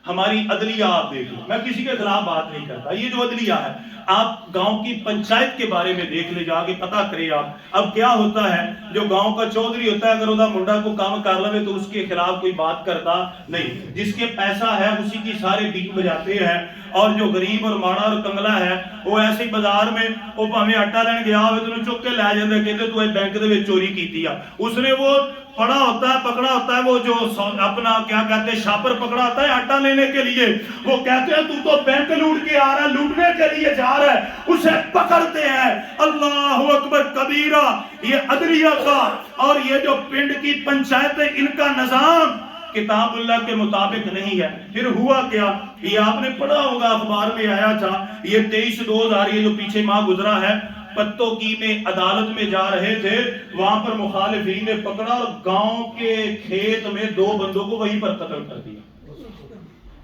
ہماری عدلیہ آپ دیکھ لیں، میں کسی کے خلاف بات نہیں کرتا، یہ جو عدلیہ ہے آپ گاؤں کی پنچایت کے بارے میں دیکھ لے، جا کے پتہ کرے آپ اب کیا ہوتا ہے. جو گاؤں کا چودھری ہوتا ہے اگر وہ منڈا کو کام کر لے تو اس کے خلاف کوئی بات کرتا نہیں، جس کے پیسہ ہے اسی کی سارے بیچ بجاتے ہیں. اور جو غریب اور ماڑا اور کنگلا ہے وہ ایسے ہی بازار میں وہ پاویں آٹا لین گیا ہوئے تو چک کے لے جاندے کہتے تو بینک دے وچ چوری کیتی ہے. اس نے وہ پڑا ہوتا ہے پکڑا ہوتا ہے وہ جو اپنا کیا کہتے ہیں شاپر پکڑا ہوتا ہے آٹا لینے کے لیے، وہ کہتے ہیں تو بینک لوٹ کے آ رہا ہے، لوٹنے کے لیے جا رہا ہے، اسے پکڑتے ہیں. اللہ اکبر کبیرہ. یہ عدلیہ کا اور یہ جو پنڈ کی پنچایت ہے ان کا نظام کتاب اللہ کے مطابق نہیں ہے. پھر ہوا کیا، یہ آپ نے پڑھا ہوگا اخبار میں آیا تھا، یہ 23/2000 یہ جو پیچھے ماہ گزرا ہے، پتوں کی میں عدالت میں جا رہے تھے، وہاں پر مخالفین نے پکڑا اور گاؤں کے کھیت میں 2 بندوں کو وہیں پر قتل کر دیا.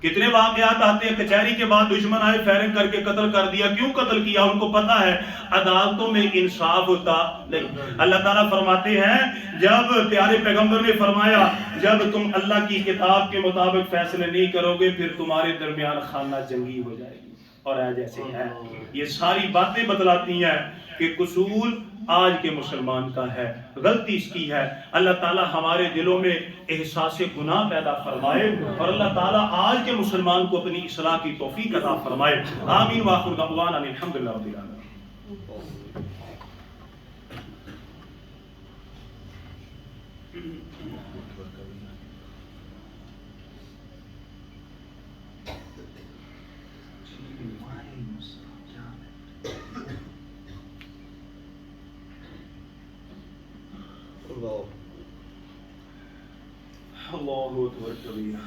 کتنے واقعات آتے ہیں، کچہری کے بعد دشمن آئے فائرنگ کر کے قتل کر دیا. کیوں قتل کیا؟ ان کو پتا ہے عدالتوں میں انصاف ہوتا نہیں. اللہ تعالیٰ فرماتے ہیں جب پیارے پیغمبر نے فرمایا جب تم اللہ کی کتاب کے مطابق فیصلے نہیں کرو گے پھر تمہارے درمیان خانہ جنگی ہو جائے گی. اور جیسے ہے یہ ساری باتیں بتلاتی ہیں کہ قصور آج کے مسلمان کا ہے، غلطی اس کی ہے. اللہ تعالیٰ ہمارے دلوں میں احساس گناہ پیدا فرمائے اور اللہ تعالیٰ آج کے مسلمان کو اپنی اصلاح کی توفیق عطا فرمائے. آمین وآخر دعوانا الحمدللہ رب العالمین. اللہ اکبر کبیرہ.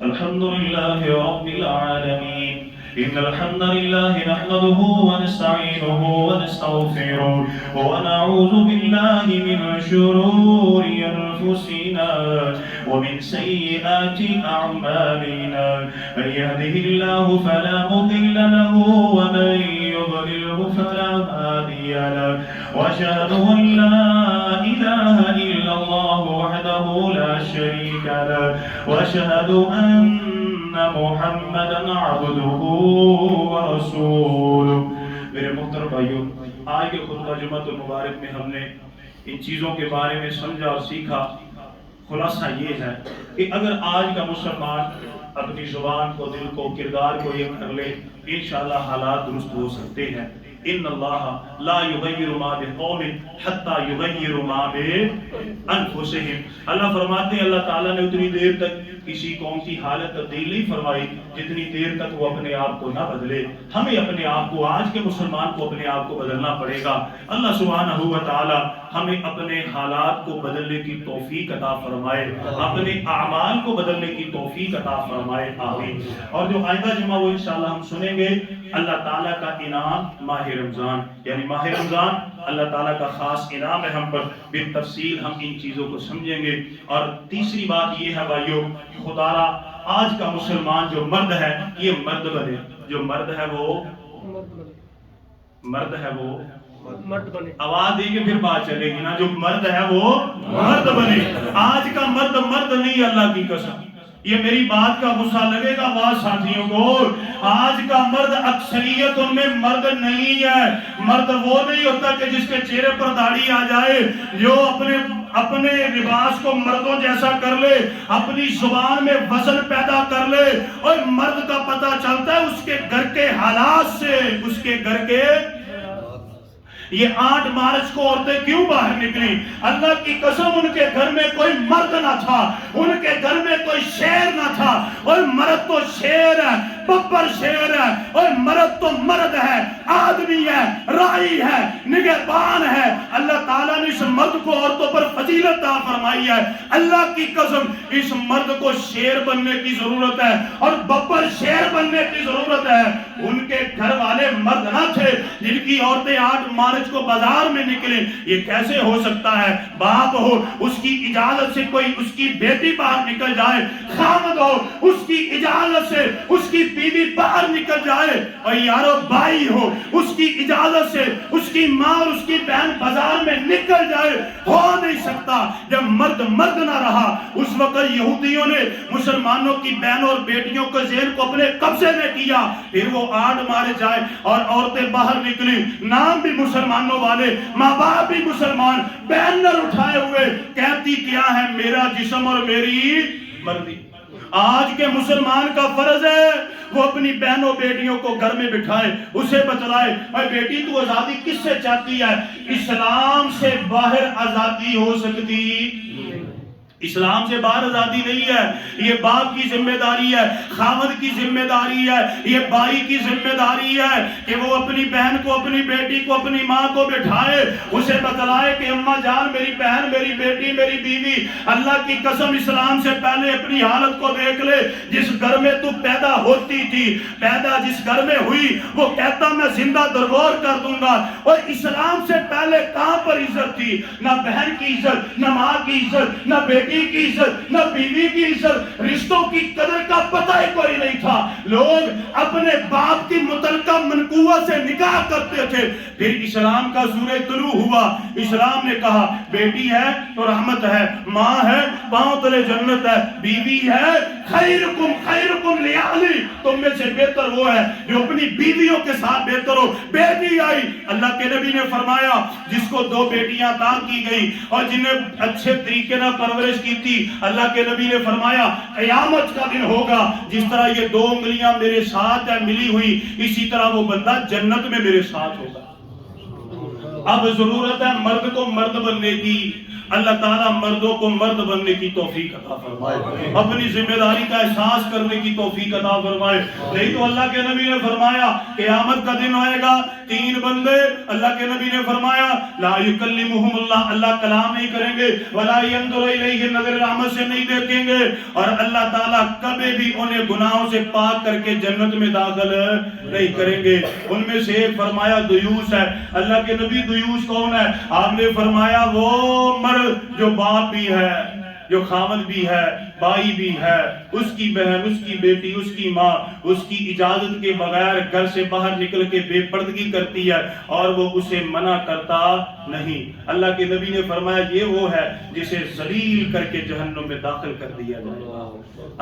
الحمد لله رب العالمين. إن الحمد لله نحمده ونستعينه ونستغفره ونعوذ بالله من شرور أنفسنا ومن سيئات أعمالنا. من يهده الله فلا مضل له ومن يضلله فلا هادي له. وأشهد أن لا إله إلا الله وحده لا شريك له. وأشهد أن محمدًا عبده ورسوله. میرے محترم بھائیوں، آج کے خطبہ جمعہ المبارک میں ہم نے ان چیزوں کے بارے میں سمجھا اور سیکھا. خلاصہ یہ ہے کہ اگر آج کا مسلمان اپنی زبان کو، دل کو، کردار کو یہ کر لے انشاءاللہ حالات درست ہو سکتے ہیں. ان اللہ لا یغیر ما بقوم حتی یغیر ما بانفسہم. اللہ فرماتے ہیں اللہ تعالیٰ نے اتنی دیر تک کسی قوم کی حالت تبدیل نہیں فرمائی جتنی دیر تک وہ اپنے آپ کو نہ بدلے. ہمیں اپنے آپ کو، آج کے مسلمان کو اپنے آپ کو بدلنا پڑے گا. اللہ سبحانہ و تعالی ہمیں اپنے حالات کو بدلنے کی توفیق عطا فرمائے، اپنے اعمال کو بدلنے کی توفیق عطا فرمائے. آمین. اور جو آئندہ جمعہ وہ انشاءاللہ ہم سنیں گے اللہ تعالیٰ کا انعام ماہ رمضان، یعنی ماہ رمضان اللہ تعالیٰ کا خاص انعام ہے ہم پر. بالتفصیل ہم ان چیزوں کو سمجھیں گے. اور تیسری بات یہ ہے بھائیو، خدا را آج کا مسلمان جو مرد ہے یہ مرد بنے. جو مرد ہے وہ مرد ہے وہ مرد بنے. آواز دیں گے پھر بات چلے گی نا. جو مرد ہے وہ مرد بنے. آج کا مرد مرد نہیں، اللہ کی قسم. یہ میری بات کا غصہ لگے گا بعض ساتھیوں کو. آج کا مرد اکثریت ان میں مرد نہیں ہے. مرد وہ نہیں ہوتا کہ جس کے چہرے پر داڑھی آ جائے، جو اپنے لباس کو مردوں جیسا کر لے، اپنی زبان میں وزن پیدا کر لے. اور مرد کا پتہ چلتا ہے اس کے گھر کے حالات سے، اس کے گھر کے. یہ 8 مارچ کو عورتیں کیوں باہر نکلی؟ اللہ کی قسم ان کے گھر میں کوئی مرد نہ تھا، ان کے گھر میں کوئی شیر نہ تھا. اور مرد تو شیر ہے، ببر شیر ہے. اور مرد تو مرد ہے، آدمی ہے، راعی ہے، نگہبان ہے. اللہ تعالیٰ نے اس مرد کو عورتوں پر فضیلت عطا فرمائی ہے. اللہ کی قسم اس مرد کو شیر بننے کی ضرورت ہے اور ببر شیر بننے کی ضرورت ہے. ان کے گھر والے مرد نہ تھے جن کی عورتیں 8 مارچ کو بازار میں نکلے. یہ کیسے ہو سکتا ہے؟ باپ ہو اس کی اجازت سے کوئی اس کی بیٹی باہر نکل جائے، خامد ہو اس کی اجازت سے اس کی بیوی باہر نکل جائے، اور یارو بھائی ہو اس کی اجازت سے اس کی ماں اور اس کی بہن بازار میں نکل جائے. ہو نہیں سکتا جب مرد مرد نہ رہا۔ اس وقت یہودیوں نے مسلمانوں کی بہنوں اور بیٹیوں کے ذہن کو اپنے قبضے میں کیا، پھر وہ آڑ مارے جائے اور عورتیں باہر نکلی، نام بھی مسلمانوں والے، ماں باپ بھی مسلمان، بینر اٹھائے ہوئے، کہتی کیا ہے میرا جسم اور میری مرضی۔ آج کے مسلمان کا فرض ہے وہ اپنی بہنوں بیٹیوں کو گھر میں بٹھائے، اسے بتلائے، اے بیٹی تو آزادی کس سے چاہتی ہے؟ اسلام سے باہر آزادی ہو سکتی؟ اسلام سے باہر آزادی نہیں ہے۔ یہ باپ کی ذمہ داری ہے، خاوند کی ذمہ داری ہے، یہ بھائی کی ذمہ داری ہے کہ وہ اپنی بہن کو، اپنی بیٹی کو، اپنی ماں کو بٹھائے، اسے بتلائے کہ اماں جان، میری بہن، میری بیٹی، میری بیوی، اللہ کی قسم اسلام سے پہلے اپنی حالت کو دیکھ لے۔ جس گھر میں تو پیدا ہوتی تھی، پیدا جس گھر میں ہوئی، وہ کہتا میں زندہ درگور کر دوں گا۔ اور اسلام سے پہلے کہاں پر عزت تھی؟ نہ بہن کی عزت، نہ ماں کی عزت، نہ بیٹی کی عزت، نہ بیوی کی عزت، رشتوں کی قدر کا پتہ ہی کوئی نہیں تھا۔ لوگ اپنے باپ کی متعلقہ منقوہ سے نکاح کرتے تھے۔ پھر اسلام کا سورج طلوع ہوا، اسلام نے کہا بیٹی ہے تو رحمت ہے، ماں ہے پاؤں تلے جنت ہے، بیوی ہے خیرکم خیرکم لأہلی، تم میں سے بہتر وہ ہے جو اپنی بیویوں کے ساتھ بہتر ہو۔ بیٹی آئی، اللہ کے نبی نے فرمایا جس کو 2 بیٹیاں عطا کی گئی اور جنہیں اچھے طریقے نہ پرورش کی تھی، اللہ کے نبی نے فرمایا قیامت کا دن ہوگا جس طرح یہ 2 انگلیاں میرے ساتھ ہے ملی ہوئی، اسی طرح وہ بندہ جنت میں میرے ساتھ ہوگا۔ اب ضرورت ہے مرد کو مرد بننے کی۔ اللہ تعالیٰ مردوں کو مرد بننے کی توفیق عطا فرمائے، اپنی ذمہ داری کا احساس کرنے کی توفیق عطا فرمائے۔ نہیں تو اللہ کے نبی نے فرمایا قیامت کا دن آئے گا، 3 بندے، اللہ کے نبی نے فرمایا لا یکلمہم اللہ، اللہ کلام نہیں کریں گے، ولا ینظر الیہم، نظر رحمت سے نہیں دیکھیں گے، اور اللہ تعالیٰ کبھی بھی انہیں گناہوں سے پاک کر کے جنت میں داخل نہیں کریں گے۔ ان میں سے ایک فرمایا دیوس ہے۔ اللہ کے نبی دیوس کون ہے؟ آپ نے فرمایا وہ مرد جو باپ بھی ہے، جو خاوند بھی ہے، بھائی بھی ہے، اس کی بہن، اس کی بیٹی، اس کی ماں اس کی اجازت کے بغیر گھر سے باہر نکل کے بے پردگی کرتی ہے اور وہ اسے منع کرتا نہیں۔ اللہ کے نبی نے فرمایا یہ وہ ہے جسے ذلیل کر کے جہنم میں داخل کر دیا جائے گا۔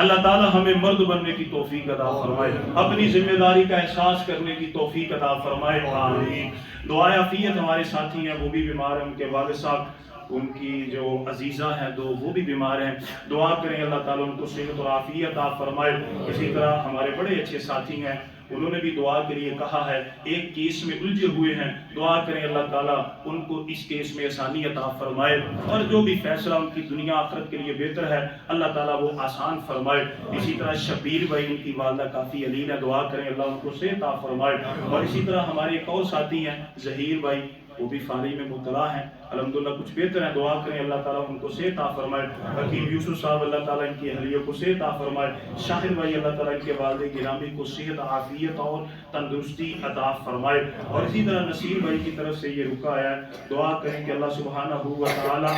اللہ تعالی ہمیں مرد بننے کی توفیق عطا فرمائے، اپنی ذمہ داری کا احساس کرنے کی توفیق عطا فرمائے، آمین۔ دعائے عافیت ہمارے ساتھی ہیں، وہ بھی بیمار ہیں، ان کے والد صاحب، ان کی جو عزیزہ ہیں 2 وہ بھی بیمار ہیں، دعا کریں اللہ تعالیٰ ان کو صحت اور عافیت عطا فرمائے۔ اسی طرح ہمارے بڑے اچھے ساتھی ہیں، انہوں نے بھی دعا کے لیے کہا ہے، ایک کیس میں الجھے ہوئے ہیں، دعا کریں اللہ تعالیٰ ان کو اس کیس میں آسانی عطا فرمائے، اور جو بھی فیصلہ ان کی دنیا آخرت کے لیے بہتر ہے اللہ تعالیٰ وہ آسان فرمائے۔ اسی طرح شبیر بھائی، ان کی والدہ کافی علیم ہے، دعا کریں اللہ ان کو صحت عطا فرمائے۔ اور اسی طرح ہمارے ایک اور ساتھی ہیں ظہیر بھائی، وہ بھی فالج میں مبتلا ہیں، الحمدللہ کچھ بہتر ہیں، دعا کریں اللہ تعالیٰ ان کو صحت عطا فرمائے۔ حکیم یوسف صاحب اللہ تعالیٰ ان کی اہلیہ کو صحت عطا فرمائے۔ شاہد بھائی اللہ تعالیٰ ان کے والد گرامی کو صحت، عافیت اور تندرستی عطا فرمائے۔ اور اسی طرح نصیر بھائی کی طرف سے یہ رکا ہے، دعا کریں کہ اللہ سبحانہ و تعالیٰ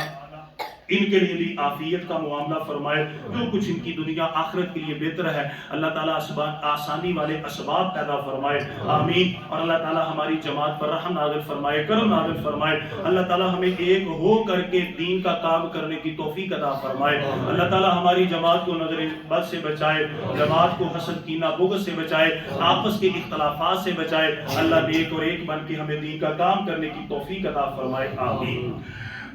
ان کے لیے بھی عافیت کا معاملہ فرمائے، جو کچھ ان کی دنیا آخرت کے لیے بہتر ہے اللہ تعالیٰ آسانی والے اسباب پیدا فرمائے، آمین۔ اور اللہ تعالیٰ ہماری جماعت پر رحم نازل فرمائے، کرم نازل فرمائے، اللہ تعالیٰ ہمیں ایک ہو کر کے دین کا کام کرنے کی توفیق عطا فرمائے، اللہ تعالیٰ ہماری جماعت کو نظر بد سے بچائے، جماعت کو حسد کینہ بغض سے بچائے، آپس کے اختلافات سے بچائے، اللہ نیک اور ایک بن کے ہمیں دین کا کام کرنے کی توفیق عطا فرمائے، آمین۔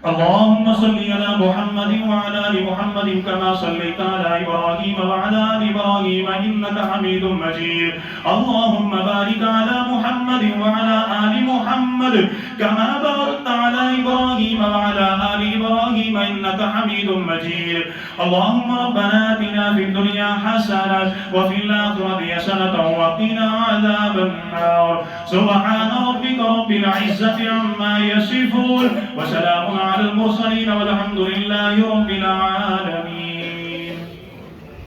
اللهم صل على محمد وعلى آل محمد كما صليت على إبراهيم وعلى آل إبراهيم إنك حميد مجيد اللهم بارك على محمد وعلى آل محمد كما باركت على إبراهيم وعلى آل إبراهيم إنك حميد مجيد اللهم ربنا آتنا في الدنيا حسنة وفي الآخرة حسنة وقنا عذاب النار سبحان ربك رب العزة عما يصفون وسلام على المرسلين والحمد لله رب العالمين.